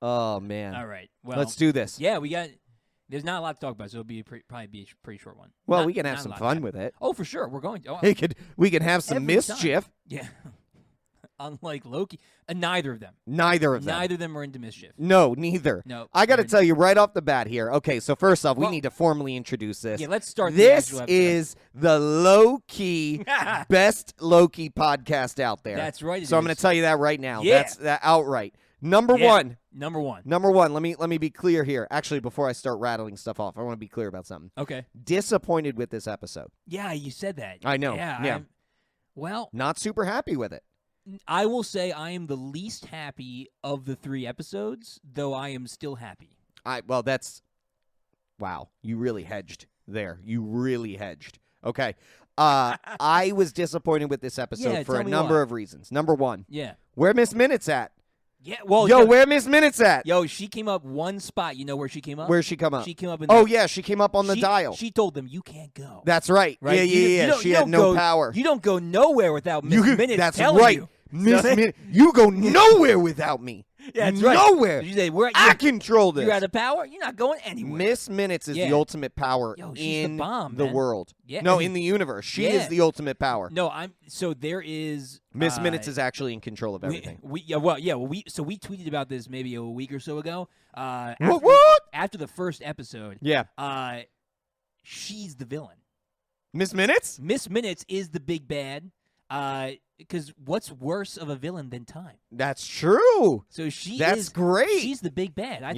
Oh, man. All right. Well, Let's do this. Yeah, we got. There's not a lot to talk about, so it'll be probably be a pretty short one. Well, Not- we can have not a some lot fun to with it. Oh, for sure. We're going to. Oh, We can have some every mischief. time. Yeah. Unlike Loki, neither of them. Neither of them. Neither of them are into mischief. No, neither. No. I got to they're- tell you right off the bat here. Okay, so first off, we Well- need to formally introduce this. Yeah, let's start. This the actual episode. is the low-key best Loki podcast out there. That's right. So I'm going to tell you that right now. Yeah. That's that outright. Number Yeah. one. Number one. Number one. Let me be clear here. Actually, before I start rattling stuff off, I want to be clear about something. Okay. Disappointed with this episode. Yeah, you said that. I know. Yeah. Well, Not super happy with it. I will say I am the least happy of the 3 episodes, though I am still happy. Well, that's wow. You really hedged there. You really hedged. Okay. I was disappointed with this episode Yeah, for tell a me number why. of reasons. Number one, Yeah. where Miss Minutes at? Yeah. Well, Yo, where Miss Minutes at? Yo, she came up one spot. You know where she came up? Where'd she come up? She came up in Oh the, yeah, she came up on the dial. She told them, you can't go. That's right. Right? Yeah, You yeah. don't- She you had don't no go- power. You don't go nowhere without Miss Minutes That's telling right. you. Miss So- Minutes, you go nowhere without me. Yeah, that's right. Nowhere. She said, "We're I control this. you're out of power. You're not going anywhere." Miss Minutes is the Yeah. ultimate power Yo, she's the in bomb, the man. world. Yeah. No, in the universe. She Yeah. is the ultimate power. No, so there is Miss Minutes is actually in control of everything. we tweeted about this maybe a week or so ago. What? After the first episode, Yeah. she's the villain. Miss Minutes? Miss Minutes is the big bad. Because what's worse of a villain than time? That's true. So she That's is great. She's the big bad. I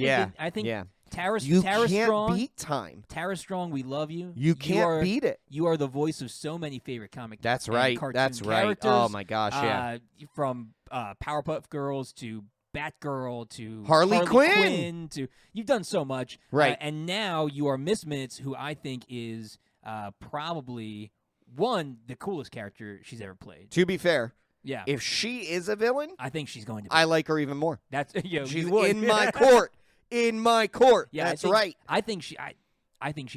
think yeah. Tara You Tara can't Strong. beat time. Tara Strong, we love you. You can't beat it. You are the voice of so many favorite comic. That's and right. cartoon That's right. characters. Oh my gosh, yeah. From Powerpuff Girls to Batgirl to Harley Quinn. Quinn to you've done so much, Right. and now you are Miss Minutes, who I think is probably the coolest character she's ever played. To be fair, Yeah, if she is a villain, I think she's going to be. I like her even more. That's She's you would. in my court. In my court. Yeah, That's I right. think she's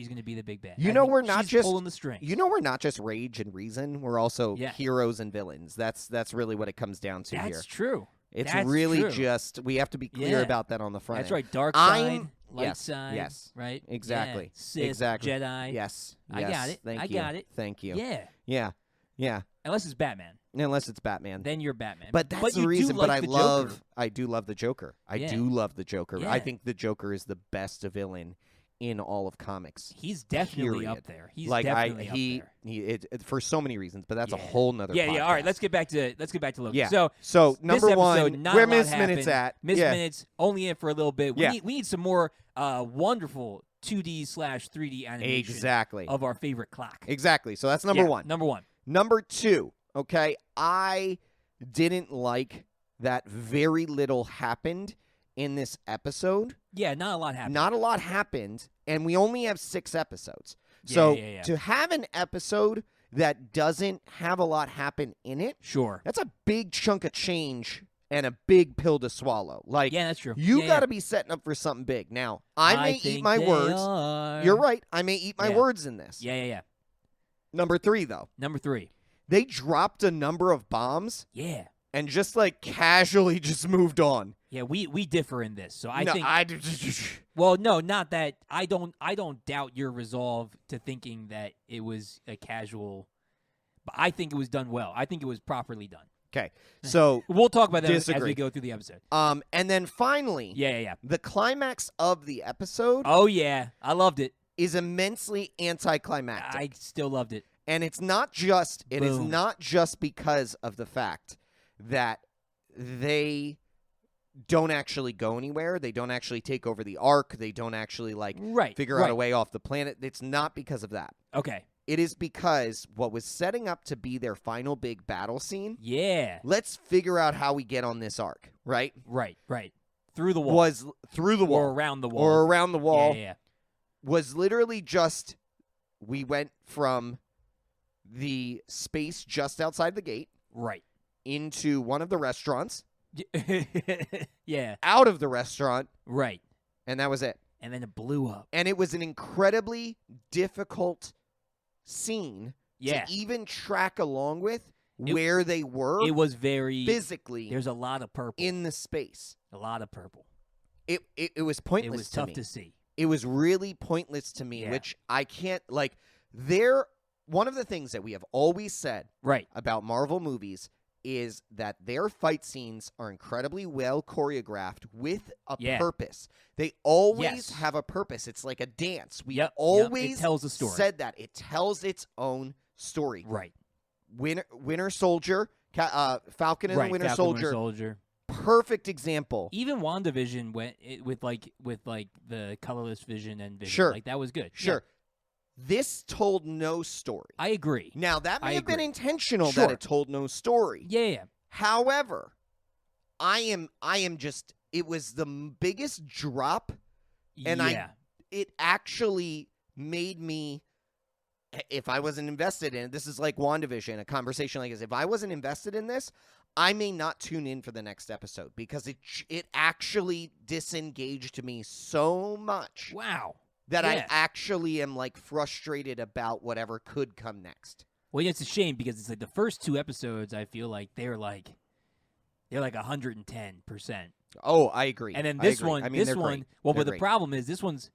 going to be the big bad. You I know think we're not she's just pulling the string. You know we're not just rage and reason. We're also Yeah. heroes and villains. That's really what it comes down to here. That's true. It's That's really true. just we have to be clear Yeah. about that on the front. That's end. right. Dark side, I'm- light yes, side. yes. Right. Exactly. Yeah. Sith, Exactly. Jedi. Yes. I got yes. it. Thank I you. got it. Thank you. Yeah. Yeah. Yeah. Unless it's Batman, Unless it's Batman. then you're Batman. But that's the you do reason. like But the Joker. I do love the Joker. I Yeah. do love the Joker. I Yeah. think the Joker is the best villain in all of comics. He's definitely Period. up there. He's like definitely he up there. for so many reasons, but that's a Yeah. whole nother. Yeah, yeah. All right, podcast. let's get back to Loki. Yeah. So So number this episode, one, not where a lot Miss Minutes happened. at? Miss yeah. Minutes only in for a little bit. We Yeah. need some more wonderful 2D/3D animation Exactly. of our favorite clock. Exactly. So that's number Yeah, one. Number one. Number two. Okay, I didn't like that very little happened in this episode. Yeah, not a lot happened. Not a lot happened, and we only have 6 episodes. So yeah. to have an episode that doesn't have a lot happen in it, Sure. that's a big chunk of change and a big pill to swallow. Like, Yeah, that's true. you Yeah, got to be setting up for something big. Now, I may eat think my they words. are. You're right. I may eat my Yeah. words in this. Yeah. Number 3, though. Number 3. They dropped a number of bombs Yeah. and just, like, casually just moved on. Yeah, we differ in this. So I No, think well, no, not that I don't doubt your resolve to thinking that it was a casual, but I think it was done well. I think it was properly done. Okay, so We'll talk about that as Disagree. we go through the episode. and then finally, Yeah. the climax of the episode Oh yeah, I loved it. is immensely anticlimactic. I still loved it. And it's not just it is Boom. not just because of the fact that they don't actually go anywhere. They don't actually take over the Ark. They don't actually Right. figure out a way off the planet. It's not because of that. Okay. It is because what was setting up to be their final big battle scene, Yeah. let's figure out how we get on this Ark, right? Right. Through the wall. Was through the wall. Or around the wall. Or around the wall. Yeah. Was literally just we went from the space just outside the gate Right. into one of the restaurants, Yeah. out of the restaurant, Right. and that was it. And then it blew up. And it was an incredibly difficult scene Yeah. to even track along with where they were It was very physically There's a lot of purple. in the space. A lot of purple. it was It pointless was to tough me. to see. It was really pointless to me, Yeah. which I can't like. One of the things that we have always said Right. about Marvel movies is that their fight scenes are incredibly well choreographed with a Yeah. purpose. They always Yes. have a purpose. It's like a dance. We Yep. always It tells a story. said that. It tells its own story. Right. Winter Soldier, Falcon and Right. the Winter Falcon, Soldier, Soldier. perfect example. Even WandaVision went with the colorless vision and vision. Sure. Like that was good. Sure. Yeah. This told no story. I agree. Now, that may I have been agree. intentional Sure. that it told no story. Yeah. However, I am just, it was the biggest drop, and yeah. it actually made me, if I wasn't invested in it, this is like WandaVision, a conversation like this, if I wasn't invested in this, I may not tune in for the next episode because it actually disengaged me so much Wow. that I Yeah. actually am like frustrated about whatever could come next. Well, yeah, it's a shame because it's like the first 2 episodes. I feel like they're like 110%, Oh, I agree. and then I this agree. one, I mean, they're great. Well, They're but the great. problem is this one's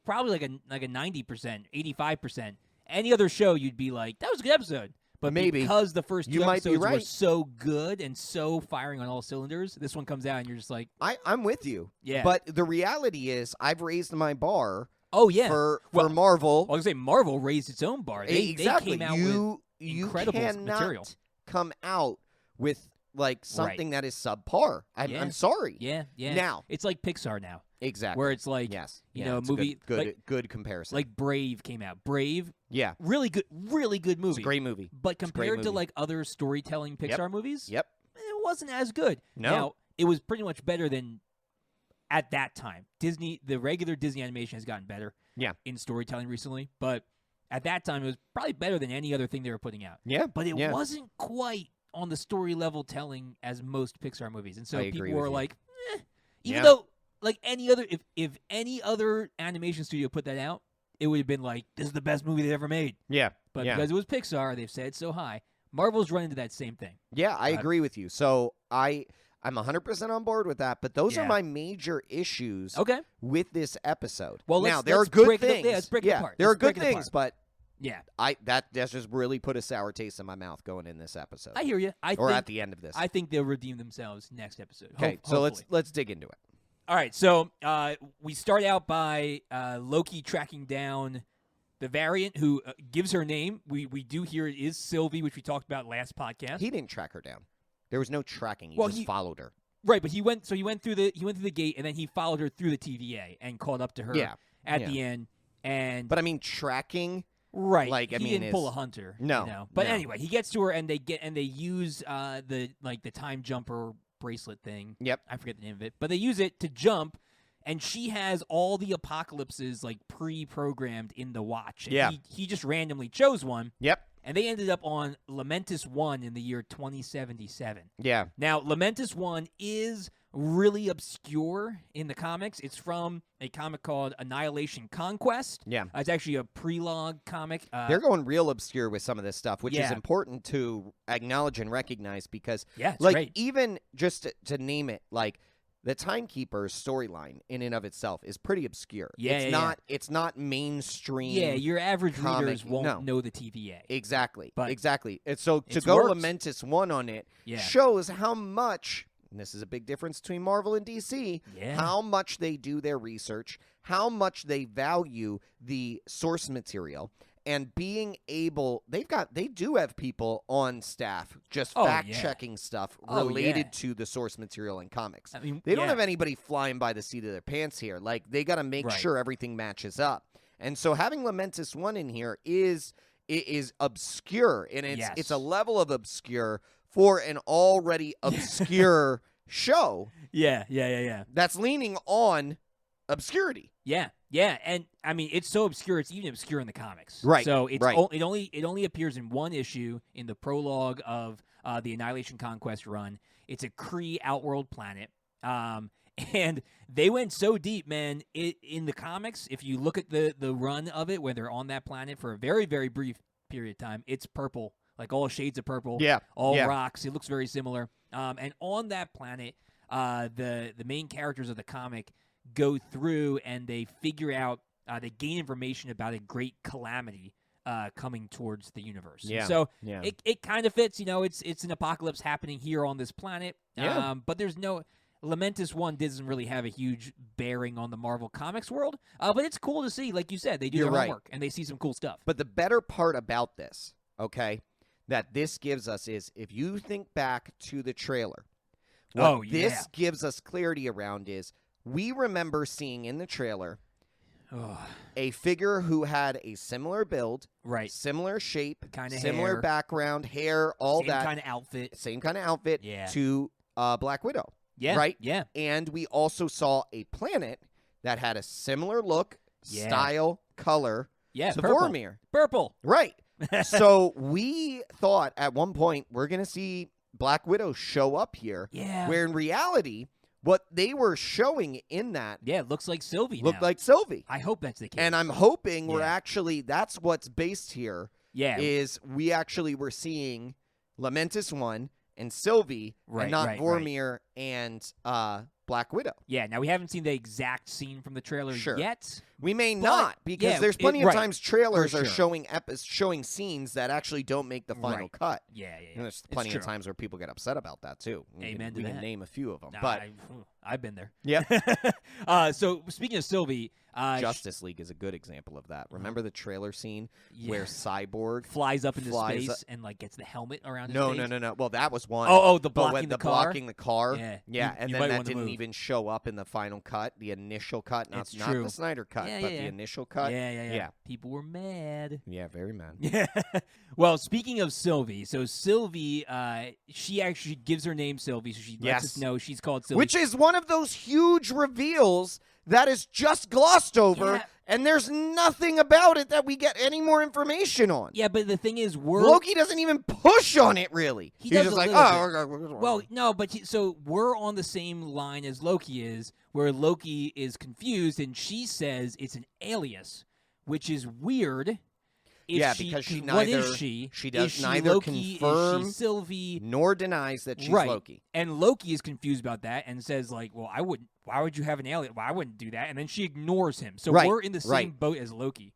probably like a 90%, 85%. Any other show, you'd be like, that was a good episode. But Maybe. because the first 2 You might be episodes were right. so good and so firing on all cylinders, this one comes out and you're just like, I'm with you. yeah. But the reality is, I've raised my bar oh yeah. for Well, Marvel. I was gonna say Marvel raised its own bar. They Exactly. came out with you incredible cannot material. come out with like something that is subpar. Yeah. I'm sorry. yeah. Now, It's like Pixar now, exactly. where it's like yes, you yeah, know, it's a movie good comparison. like Brave came out. Brave, yeah, really good it's movie. a great movie. But It's a great compared to movie. like other storytelling Pixar movies, Yep. it wasn't as good. No. Now, it was pretty much better than at that time. The regular Disney animation has gotten better Yeah. in storytelling recently, but at that time it was probably better than any other thing they were putting out. Yeah. But it yeah. wasn't quite on the story level telling as most Pixar movies. And so I agree people were with you. like, even Yeah. though like any other if any other animation studio put that out, it would have been like, this is the best movie they've ever made. Yeah. But yeah. because it was Pixar, they've said so high. Marvel's run into that same thing. Yeah, I agree with you. So I'm 100% on board with that, but those are Yeah. my major issues Okay. with this episode. Well, now let's- there let's are good break it- things. yeah, let's break it apart. There are Let's good break it things, but Yeah. that just really put a sour taste in my mouth going in this episode. I hear you. or at the end of this. I think they'll redeem themselves next episode. Okay, so hopefully. let's dig into it. All right, so we start out by Loki tracking down the variant who gives her name. We do hear it is Sylvie, which we talked about last podcast. He didn't track her down. There was no tracking. He Well, just followed her. Right, but he went through the gate and then he followed her through the TVA and caught up to her Yeah, at yeah. the end. And But I mean, tracking. right, like, I he mean, didn't pull a hunter. No, you know? But no. anyway, he gets to her and they use the time jumper bracelet thing. Yep. I forget the name of it, but they use it to jump, and she has all the apocalypses like pre-programmed in the watch. And Yeah. he just randomly chose one, Yep. and they ended up on Lamentus 1 in the year 2077. Yeah. Now, Lamentus 1 is really obscure in the comics. It's from a comic called Annihilation Conquest. Yeah. It's actually a prelogue comic. They're going real obscure with some of this stuff, which is Yeah. important to acknowledge and recognize because, yeah, it's like, great. even just to name it, like, the Timekeeper's storyline in and of itself is pretty obscure. Yeah, it's yeah, not. It's not mainstream. Yeah, your average comic- readers won't no. know the TVA. Exactly. But exactly. And so to it's go worked. Lamentus 1 on it Yeah. shows how much. And this is a big difference between Marvel and DC. Yeah. How much they do their research, how much they value the source material, and being able they do have people on staff just Oh, fact yeah. checking stuff Oh, related yeah. to the source material in comics. I mean, They don't yeah. have anybody flying by the seat of their pants here. Like, they got to make Right. sure everything matches up. And so having Lamentus 1 in here is obscure, and it's Yes. a level of obscure for an already obscure show Yeah. that's leaning on obscurity. Yeah, and I mean it's so obscure it's even obscure in the comics. Right, So it's right. it only appears in one issue in the prologue of the Annihilation Conquest run. It's a Kree outworld planet. And they went so deep, man. In the comics, if you look at the run of it where they're on that planet for a very, very brief period of time, it's purple, like all shades of purple. Yeah, all yeah. rocks. It looks very similar. And on that planet, the main characters of the comic go through and they figure out, they gain information about a great calamity coming towards the universe. Yeah. So Yeah. it kind of fits. It's an apocalypse happening here on this planet. Yeah. But there's no Lamentis 1 doesn't really have a huge bearing on the Marvel Comics world. But it's cool to see, like you said, they do You're their right. homework and they see some cool stuff. But the better part about this, okay, that this gives us is if you think back to the trailer, what this gives us clarity around is we remember seeing in the trailer a figure who had a similar build, right, similar shape, kind of similar hair, background, hair, all same that. Same kind of outfit. Yeah. To Black Widow. Yeah. Right? Yeah. And we also saw a planet that had a similar look, style, color to Vormir. Purple. Right. So we thought at one point we're going to see Black Widow show up here. Yeah. Where in reality, what they were showing in that it looks like Sylvie looked like Sylvie. I hope that's the case. And I'm hoping we're actually, that's what's based here. Yeah. Is we actually were seeing Lamentis 1 and Sylvie, and not Vormir and Black Widow. Yeah, now we haven't seen the exact scene from the trailer yet. We may not, because there's plenty of times trailers are showing scenes that actually don't make the final cut. Yeah. And there's plenty of times where people get upset about that, too. Amen to we that. can name a few of them. No, but I've been there. Yeah. So, speaking of Sylvie... Justice League is a good example of that. Remember the trailer scene where Cyborg flies up into space and like gets the helmet around his face? No. Well, that was one. The blocking the car? Blocking the car. Yeah. And then that didn't even show up in the final cut, the initial cut, not the Snyder cut, but the initial cut. Yeah. People were mad. Yeah, very mad. Yeah. Well, speaking of Sylvie, so Sylvie, she actually gives her name Sylvie, so she lets us know she's called Sylvie. Which is one of those huge reveals that is just glossed over, and there's nothing about it that we get any more information on. Yeah, but the thing is, Loki doesn't even push on it, really. He's just like, well, no, but so we're on the same line as Loki is, where Loki is confused, and she says it's an alias, which is weird. Because she neither, what is she? She does is neither Loki? confirm is she Sylvie? Nor denies that she's Loki. And Loki is confused about that and says, like, well, I wouldn't. Why would you have an alien? Well, I wouldn't do that. And then she ignores him. So we're in the same boat as Loki,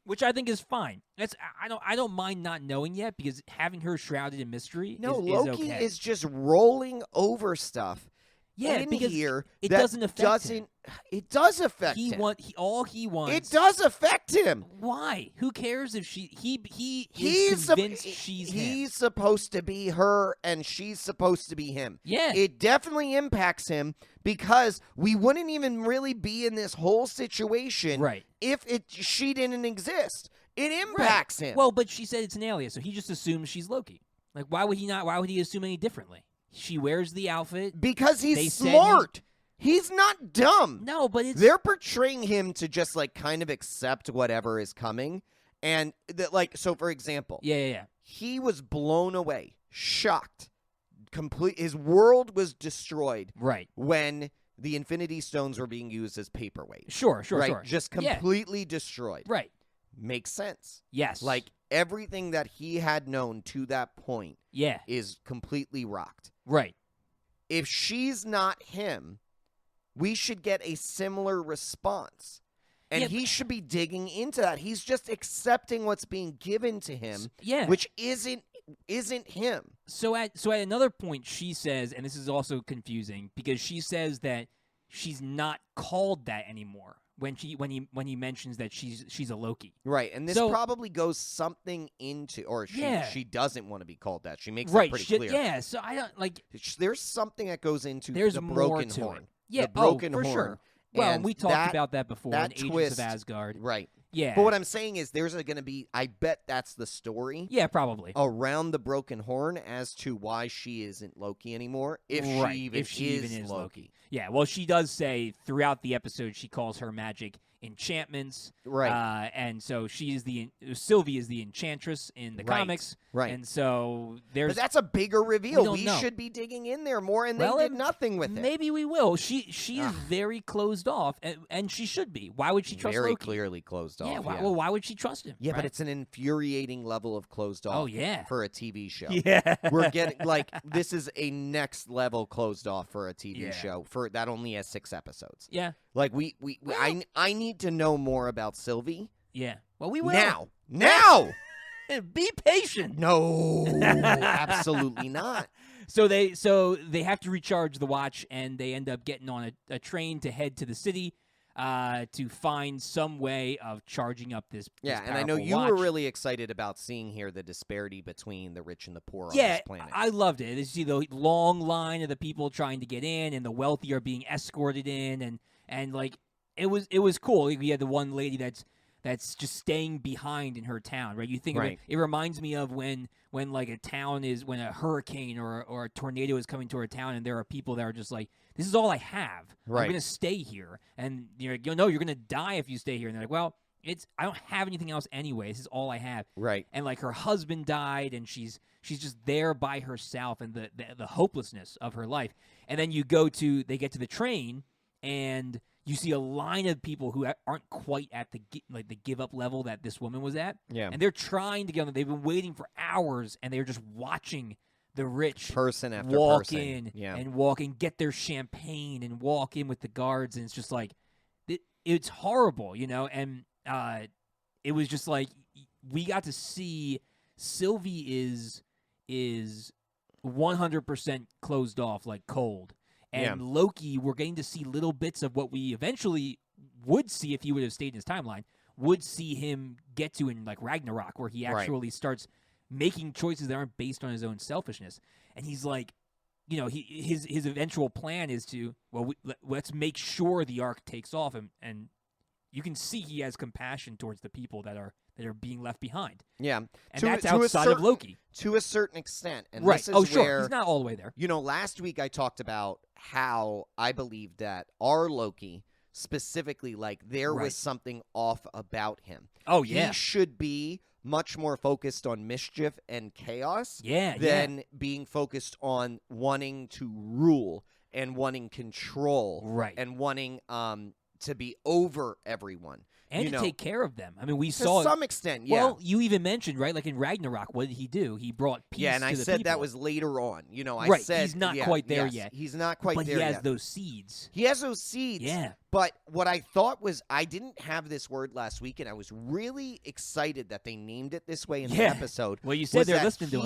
which I think is fine. I don't mind not knowing yet, because having her shrouded in mystery Loki okay. is just rolling over stuff. Because here it doesn't affect him. It does affect him. All he wants. It does affect him. Why? Who cares if he's convinced she's him. He's supposed to be her, and she's supposed to be him. Yeah. It definitely impacts him, because we wouldn't even really be in this whole situation if she didn't exist. It impacts him. Well, but she said it's an alias, so he just assumes she's Loki. Like, why would he not? Why would he assume any differently? She wears the outfit. Because he's smart. He's not dumb. No, but they're portraying him to just, like, kind of accept whatever is coming. And, so, for example. Yeah. He was blown away, shocked. His world was destroyed. When the Infinity Stones were being used as paperweight. Sure. Just completely destroyed. Makes sense. Yes. Like, everything that he had known to that point is completely rocked. If she's not him, we should get a similar response. And he should be digging into that. He's just accepting what's being given to him, which isn't him. So at another point, she says, and this is also confusing, because she says that she's not called that anymore when he mentions that she's a Loki. Right, and this probably goes something into, or she doesn't want to be called that. She makes that pretty clear. Yeah, so I don't like. There's something that goes into the broken horn. Yeah, the broken for horn. Sure. Well, and we talked about that before in twist, Agents of Asgard. Right. Yeah. But what I'm saying is there's going to be, I bet that's the story. Yeah, probably. Around the broken horn as to why she isn't Loki anymore, if she even is Loki. Yeah, well, she does say throughout the episode she calls her magic enchantments. Right. And so Sylvie is the Enchantress in the comics. Right. And so there's. But that's a bigger reveal. don't know. should be digging in there more, and Well, they did nothing with it. Maybe we will. She is very closed off, and she should be. Why would she trust Very Loki? clearly closed off. Yeah, well, why would she trust him? Yeah, right? but it's an infuriating level of closed off. Oh, yeah. For a TV show. Yeah. We're getting this is a next level closed off for a TV Yeah. show for that only has 6 episodes. Yeah. Like I need to know more about Sylvie. Yeah. Well, we will. Now. Be patient. No. Absolutely not. So they have to recharge the watch, and they end up getting on a train to head to the city to find some way of charging up this Yeah, and I know powerful you watch. were really excited about seeing here the disparity between the rich and the poor on Yeah, this planet. I loved it. You see the long line of the people trying to get in, and the wealthy are being escorted in, and like it was cool. You had the one lady that's just staying behind in her town, right? You think of Right. it reminds me of when like a town is when a hurricane or a tornado is coming to our town, and there are people that are just like, this is all I have. Right. I'm gonna stay here, and you're gonna die if you stay here. And they're like, well, I don't have anything else anyway. This is all I have. Right. And like her husband died, and she's just there by herself, and the hopelessness of her life. And then they get to the train, and you see a line of people who aren't quite at the give up level that this woman was at. Yeah. And they're trying to get on. They've been waiting for hours, and they're just watching the rich Person after walk person. in Yeah. and walk in, get their champagne, and walk in with the guards, and it's just like it's horrible, And it was just like we got to see Sylvie is 100% closed off, like cold. And Loki, we're getting to see little bits of what we eventually would see if he would have stayed in his timeline, would see him get to in like Ragnarok, where he actually starts making choices that aren't based on his own selfishness. And he's like, his eventual plan is to, let's make sure the Ark takes off, and you can see he has compassion towards the people that are being left behind. Yeah. And that's outside of Loki. To a certain extent. And right. This is Sure. where, He's not all the way there. Last week I talked about how I believe that our Loki, specifically, there was something off about him. Oh, yeah. He should be much more focused on mischief and chaos than being focused on wanting to rule and wanting control. Right. And wanting to be over everyone. And to take care of them. I mean, we to saw some extent, yeah. Well, you even mentioned, right, like in Ragnarok, what did he do? He brought peace and to I the said people. that was later on. I right. said he's not quite there yet. He's not quite but there yet. But he has those seeds. He has those seeds. Yeah. But what I thought was, I didn't have this word last week, and I was really excited that they named it this way in the episode. Well, you said they're listening to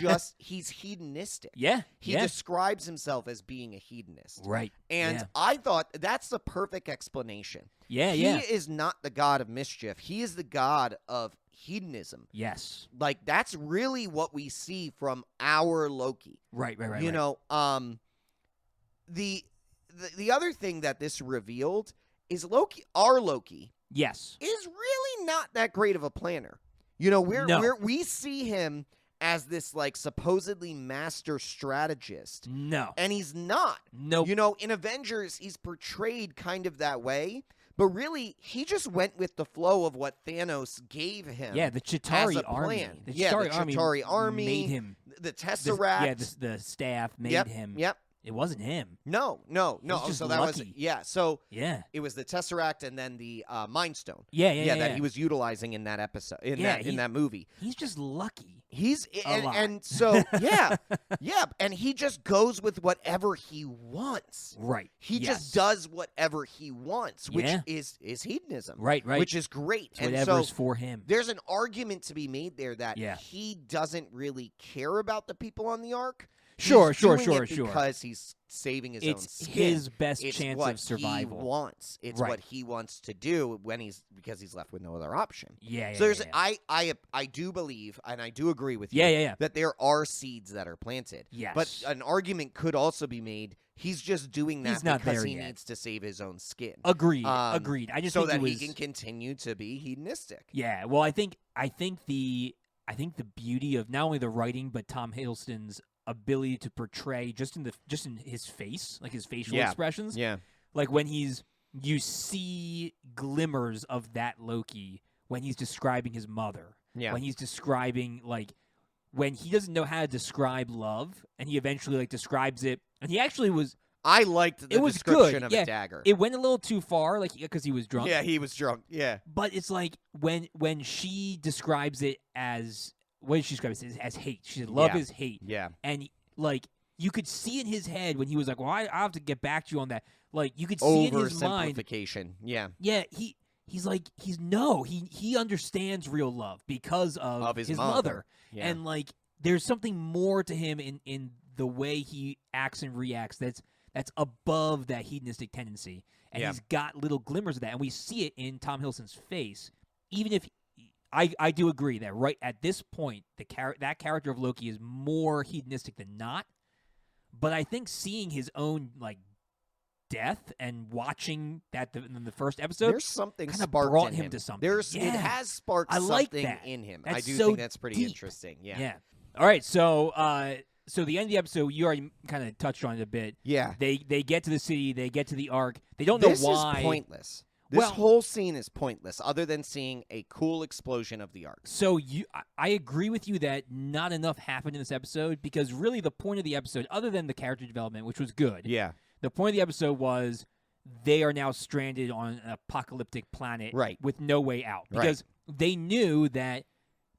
us. He's hedonistic. Yeah. He describes himself as being a hedonist. Right. And I thought that's the perfect explanation. Yeah, he is not the god of mischief. He is the god of hedonism. Yes. That's really what we see from our Loki. Right. The other thing that this revealed is our Loki. Yes. Is really not that great of a planner. We see him as this supposedly master strategist. No. And he's not. No. In Avengers, he's portrayed kind of that way. But really, he just went with the flow of what Thanos gave him. Yeah, the Chitauri as a army. plan. The Chitauri army made him. The Tesseract. The staff made him. Yep. It wasn't him. No. Just so that lucky. was So yeah, it was the Tesseract and then the Mind Stone. Yeah. That he was utilizing in that episode in that movie. He's just lucky. And so and he just goes with whatever he wants. Right. He just does whatever he wants, which is hedonism. Right. Which is great. It's whatever's for him. There's an argument to be made there that he doesn't really care about the people on the Ark. Sure. Because he's saving his own skin. It's his best chance of survival. He wants. It's what he wants to do because he's left with no other option. Yeah. So I do believe, and I do agree with you, that there are seeds that are planted. Yes. But an argument could also be made. He's just doing that because he needs to save his own skin. Agreed. Agreed. I just so think that he can continue to be hedonistic. Yeah. Well, I think the beauty of not only the writing but Tom Hiddleston's ability to portray just in his face, like his facial expressions. Yeah. Like when he's you see glimmers of that Loki when he's describing his mother. Yeah. When he's describing, like, when he doesn't know how to describe love, and he eventually, like, describes it. And he actually was... I liked the it was description good. of Yeah. a dagger. It went a little too far, like, because he was drunk. Yeah, he was drunk. Yeah. But it's like when she describes it as... What did she describe it as hate? She said, love is hate. Yeah. And, like, you could see in his head when he was like, well, I have to get back to you on that. Like, you could see in his mind... Oversimplification. Yeah. Yeah, he's like, he understands real love because of his mother. Yeah. And, like, there's something more to him in the way he acts and reacts that's above that hedonistic tendency. And he's got little glimmers of that. And we see it in Tom Hiddleston's face. Even if I do agree that right at this point, that character of Loki is more hedonistic than not. But I think seeing his own, like, death and watching that in the first episode, there's something kind of sparked brought in him to something. It has sparked something that. in him. That's I do so think that's pretty deep. interesting. Yeah. Yeah. All right. So the end of the episode, you already kind of touched on it a bit. Yeah. They get to the city. They get to the Ark. They don't know why. This is pointless. This whole scene is pointless, other than seeing a cool explosion of the Ark. So I agree with you that not enough happened in this episode, because really the point of the episode, other than the character development, which was good, the point of the episode was they are now stranded on an apocalyptic planet with no way out. Because they knew that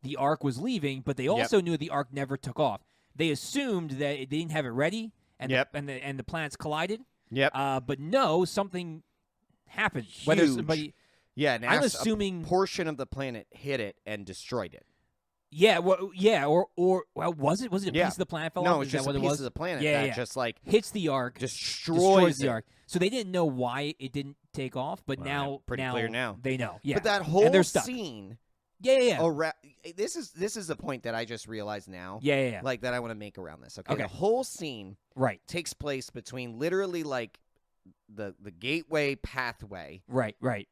the Ark was leaving, but they also knew the Ark never took off. They assumed that they didn't have it ready, and the planets collided. But no, something happened. Huge. Whether somebody, I'm assuming a portion of the planet hit it and destroyed it. Or was it? Was it a piece of the planet fell off? No, it's just a piece of the planet that just like hits the Ark, destroys the Ark. So they didn't know why it didn't take off, but now pretty clear now. They know. Yeah, but that whole scene. This is a point that I just realized now. Like that I want to make around this. Okay. The whole scene takes place between literally like the gateway pathway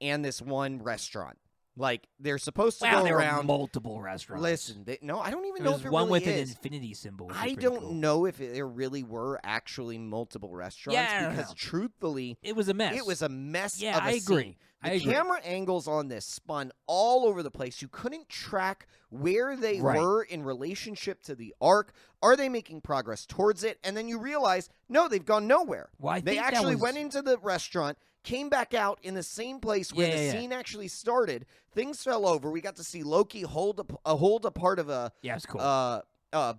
and this one restaurant. Like they're supposed to go there around are multiple restaurants. Listen, I don't even know if it one really with is. an infinity symbol. I don't know if there really were actually multiple restaurants because truthfully, it was a mess. It was a mess. Yeah, of a I agree. Scene. The camera angles on this spun all over the place. You couldn't track where they were in relationship to the Ark. Are they making progress towards it? And then you realize, no, they've gone nowhere. Well, they actually went into the restaurant, came back out in the same place where the scene actually started. Things fell over. We got to see Loki hold a part of a it's cool.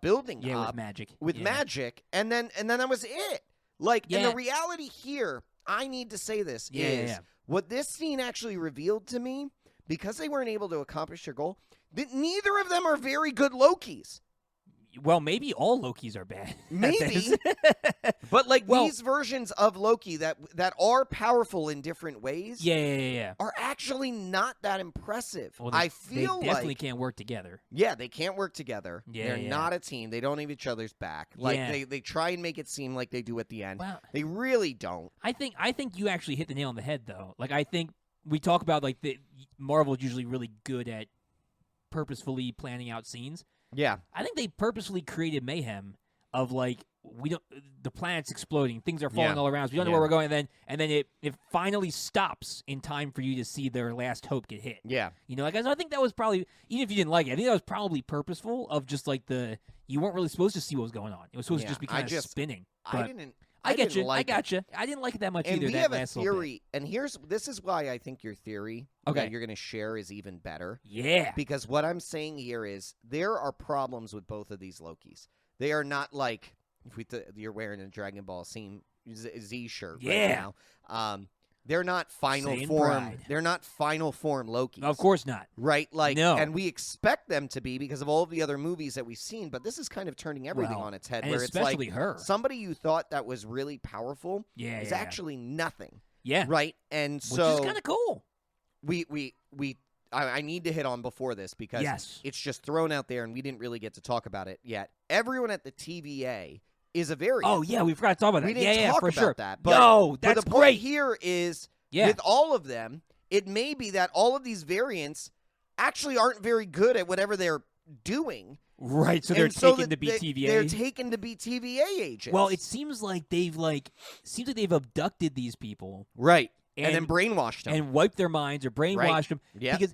building with magic. Magic, and then that was it. Like, and the reality here, I need to say this is what this scene actually revealed to me, because they weren't able to accomplish their goal, that neither of them are very good Lokis. Well, maybe all Lokis are bad. Maybe. But like these versions of Loki that are powerful in different ways are actually not that impressive. Well, I feel they definitely can't work together. Yeah, they can't work together. They're not a team. They don't have each other's back. Like they try and make it seem like they do at the end. Well, they really don't. I think you actually hit the nail on the head though. Like I think we talk about like Marvel's usually really good at purposefully planning out scenes. Yeah. I think they purposefully created mayhem of like the planet's exploding, things are falling all around us. We don't know where we're going, and then it finally stops in time for you to see their last hope get hit. Yeah. You know, like I think that was probably, even if you didn't like it, I think that was probably purposeful of just like you weren't really supposed to see what was going on. It was supposed to just be kind of spinning. But I get you. I got you. I didn't like it that much either. And we have a theory, and this is why I think your theory that you're going to share is even better. Yeah. Because what I'm saying here is there are problems with both of these Lokis. They are not like you're wearing a Dragon Ball Z shirt right now. They're not final form. Pride. They're not final form Lokis. Of course not. Right? Like, no. And we expect them to be because of all of the other movies that we've seen. But this is kind of turning everything on its head. And where especially it's like her. Somebody you thought that was really powerful is actually nothing. Yeah. Right? And so, which is kind of cool. I need to hit on before this because it's just thrown out there and we didn't really get to talk about it yet. Everyone at the TVA is a variant. Oh, yeah, we forgot to talk about that. We didn't talk for about sure. that. But, no, that's but the great. point here is with all of them, it may be that all of these variants actually aren't very good at whatever they're doing. Right, so they're taken to be TVA. They're taken to be TVA agents. Well, it seems like they've abducted these people. Right. and then brainwashed them and wiped their minds or brainwashed them. Yeah. Because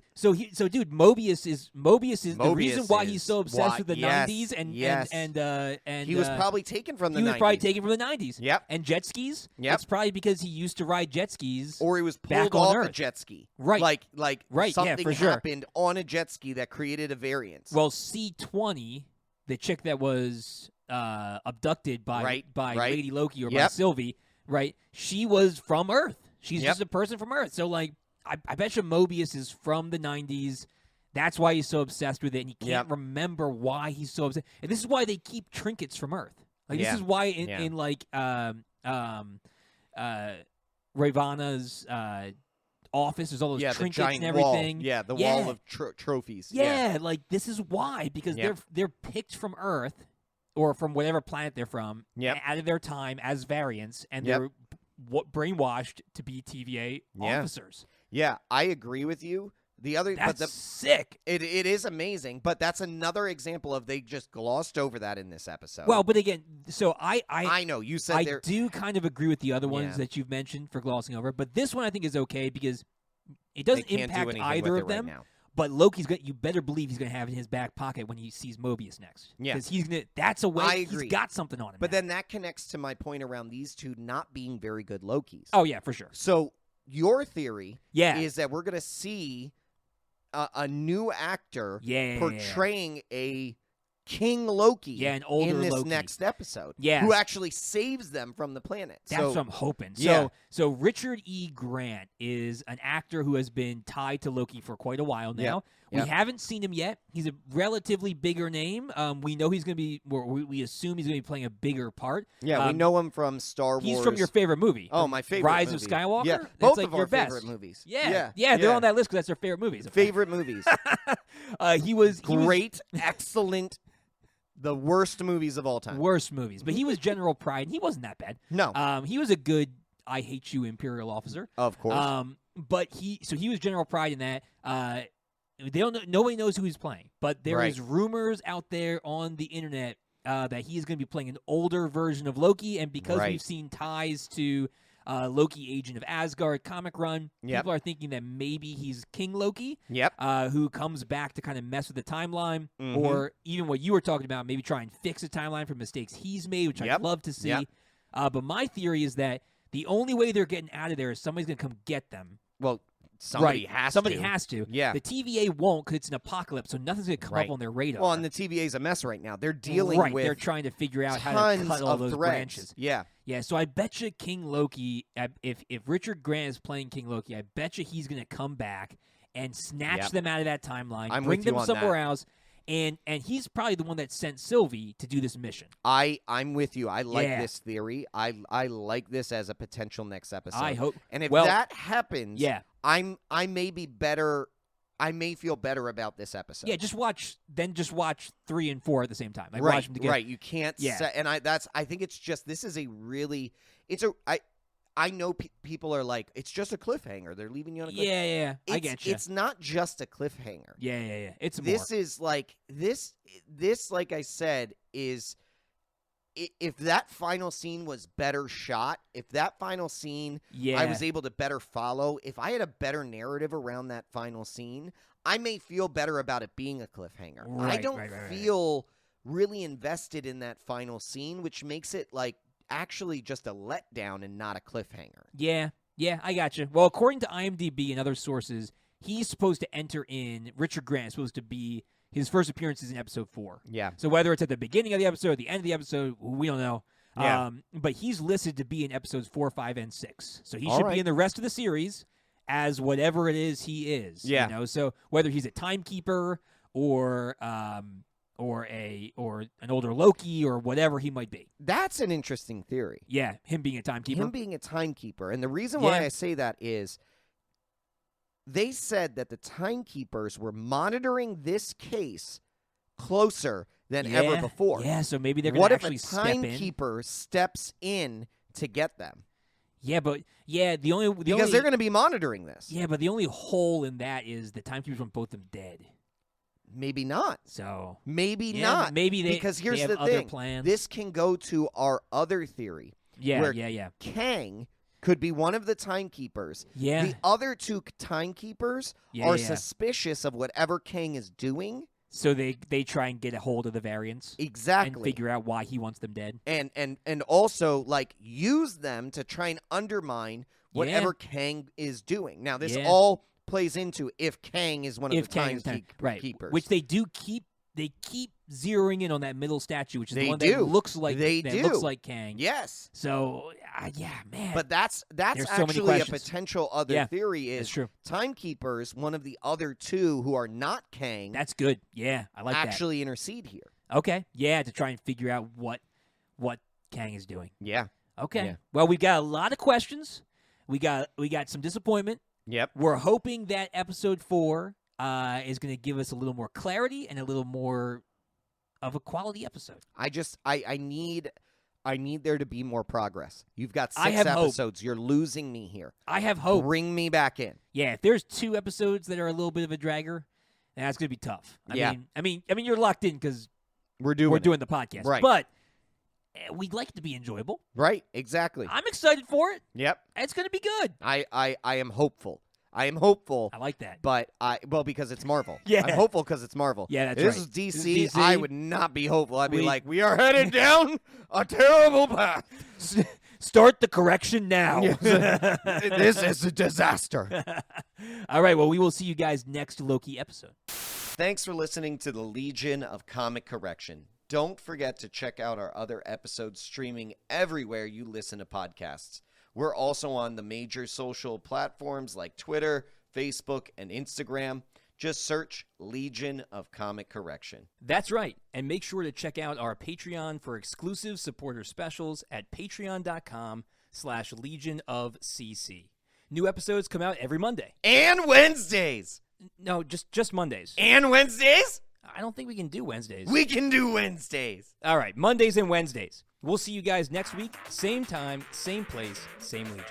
dude, Mobius is the reason why he's so obsessed with the 90s and he was probably taken from the 90s. He was probably taken from the 90s. Yep. And jet skis. Yep. It's probably because he used to ride jet skis. Or he was back pulled on off Earth. a jet ski. Right. Like right. something for sure. happened on a jet ski that created a variance. Well, C-20, the chick that was abducted by Lady Loki or by Sylvie, right? She was from Earth. She's just a person from Earth. So, like, I bet you Mobius is from the 90s. That's why he's so obsessed with it, and he can't remember why he's so obsessed. And this is why they keep trinkets from Earth. Like, this is why in Ravana's office, there's all those trinkets the giant and everything. Wall. Yeah, the wall of trophies. Yeah, like, this is why. Because they're picked from Earth, or from whatever planet they're from, out of their time as variants, and they're brainwashed to be TVA officers. Yeah, I agree with you. That's sick. It is amazing, but that's another example of they just glossed over that in this episode. Well, but again, so I know you said I do kind of agree with the other ones that you've mentioned for glossing over, but this one I think is okay because it doesn't impact either of them. Right now. But Loki's you better believe he's gonna have it in his back pocket when he sees Mobius next. Yeah, because that's a way. I agree. He's got something on him. But then that connects to my point around these two not being very good Lokis. Oh yeah, for sure. So your theory, is that we're gonna see a new actor portraying a King Loki an older in this Loki. next episode. Yeah. Who actually saves them from the planet. That's what I'm hoping. So Richard E. Grant is an actor who has been tied to Loki for quite a while now. We haven't seen him yet. He's a relatively bigger name. We know he's going to be, we assume he's going to be playing a bigger part. Yeah, we know him from Star Wars. He's from your favorite movie. Oh, my favorite Rise movie. of Skywalker? Yeah, That's both like of your our best. favorite movies. Yeah, they're on that list because that's their favorite movies. Favorite movies. He was great, excellent. The worst movies of all time. Worst movies. But he was General Pride, and he wasn't that bad. No. He was a good I hate you Imperial officer. Of course. But he was General Pride in that. They don't know, nobody knows who he's playing. But there is rumors out there on the internet that he is going to be playing an older version of Loki, and because we've seen ties to Loki, Agent of Asgard comic run, people are thinking that maybe he's King Loki, who comes back to kind of mess with the timeline, or even what you were talking about, maybe try and fix a timeline for mistakes he's made, which I'd love to see. But my theory is that the only way they're getting out of there is somebody's going to come get them. Well, somebody has to. Yeah. The TVA won't because it's an apocalypse, so nothing's going to come up on their radar. Well, and the TVA is a mess right now. They're dealing with They're trying to figure out how to cut all those branches. Yeah. Yeah, so I bet you King Loki, if Richard Grant is playing King Loki, I bet you he's going to come back and snatch them out of that timeline, bring them somewhere else. And he's probably the one that sent Sylvie to do this mission. I'm with you. I like this theory. I like this as a potential next episode. I hope. And if that happens, I may feel better about this episode. Yeah, just watch 3 and 4 at the same time. Like, watch them together. Right. You can't. And I think it's just this is a really I know people are like, it's just a cliffhanger. They're leaving you on a cliffhanger. Yeah. I get you. It's not just a cliffhanger. Yeah. It's more. This is like this, like I said, is if that final scene was better shot, if that final scene I was able to better follow, if I had a better narrative around that final scene, I may feel better about it being a cliffhanger. I don't feel really invested in that final scene, which makes it like actually just a letdown and not a cliffhanger. Yeah, I got you. Well, according to IMDb and other sources, he's supposed to enter in, Richard Grant is supposed to be, his first appearance is in episode 4. Yeah. So whether it's at the beginning of the episode or the end of the episode, we don't know. Yeah. But he's listed to be in episodes 4, 5, and 6. So he should be in the rest of the series as whatever it is he is. Yeah. You know? So whether he's a timekeeper or an older Loki or whatever he might be. That's an interesting theory. Yeah, him being a timekeeper. And the reason why I say that is they said that the timekeepers were monitoring this case closer than ever before. Yeah, so maybe they're going to actually step in. What if a timekeeper steps in to get them? Yeah, but because they're going to be monitoring this. Yeah, but the only hole in that is the timekeepers want both of them dead. Maybe not. So maybe not. Maybe because here's they have the other thing. plans. This can go to our other theory. Yeah. Kang could be one of the timekeepers. Yeah. The other two timekeepers are suspicious of whatever Kang is doing. So they try and get a hold of the variants. Exactly. And figure out why he wants them dead. And also, like, use them to try and undermine whatever Kang is doing. Now, this all plays into if Kang is one of the timekeepers. Which they do keep. They keep zeroing in on that middle statue, which is the one that looks like looks like Kang. Yes. So man. But that's There's actually a potential other theory. Is true. Timekeepers, one of the other two who are not Kang. That's good. Yeah, I like that. Actually intercede here. Okay. Yeah, to try and figure out what Kang is doing. Yeah. Okay. Yeah. Well, we got a lot of questions. We got some disappointment. Yep. We're hoping that episode 4 is going to give us a little more clarity and a little more of a quality episode. I need there to be more progress. You've got 6 episodes. Hope. You're losing me here. I have hope. Bring me back in. Yeah, if there's 2 episodes that are a little bit of a dragger, that's going to be tough. I mean, you're locked in because we're doing the podcast, right? But we'd like it to be enjoyable, right? Exactly. I'm excited for it. Yep, it's going to be good. I am hopeful. I am hopeful. I like that. But because it's Marvel. Yeah. I'm hopeful because it's Marvel. Yeah, that's if right. This is DC, I would not be hopeful. I'd be like, we are headed down a terrible path. Start the correction now. This is a disaster. All right, well, we will see you guys next Loki episode. Thanks for listening to the Legion of Comic Correction. Don't forget to check out our other episodes streaming everywhere you listen to podcasts. We're also on the major social platforms like Twitter, Facebook, and Instagram. Just search Legion of Comic Correction. That's right. And make sure to check out our Patreon for exclusive supporter specials at patreon.com/Legion of CC. New episodes come out every Monday. And Wednesdays. No, just Mondays. And Wednesdays? I don't think we can do Wednesdays. We can do Wednesdays. All right, Mondays and Wednesdays. We'll see you guys next week. Same time, same place, same Legion.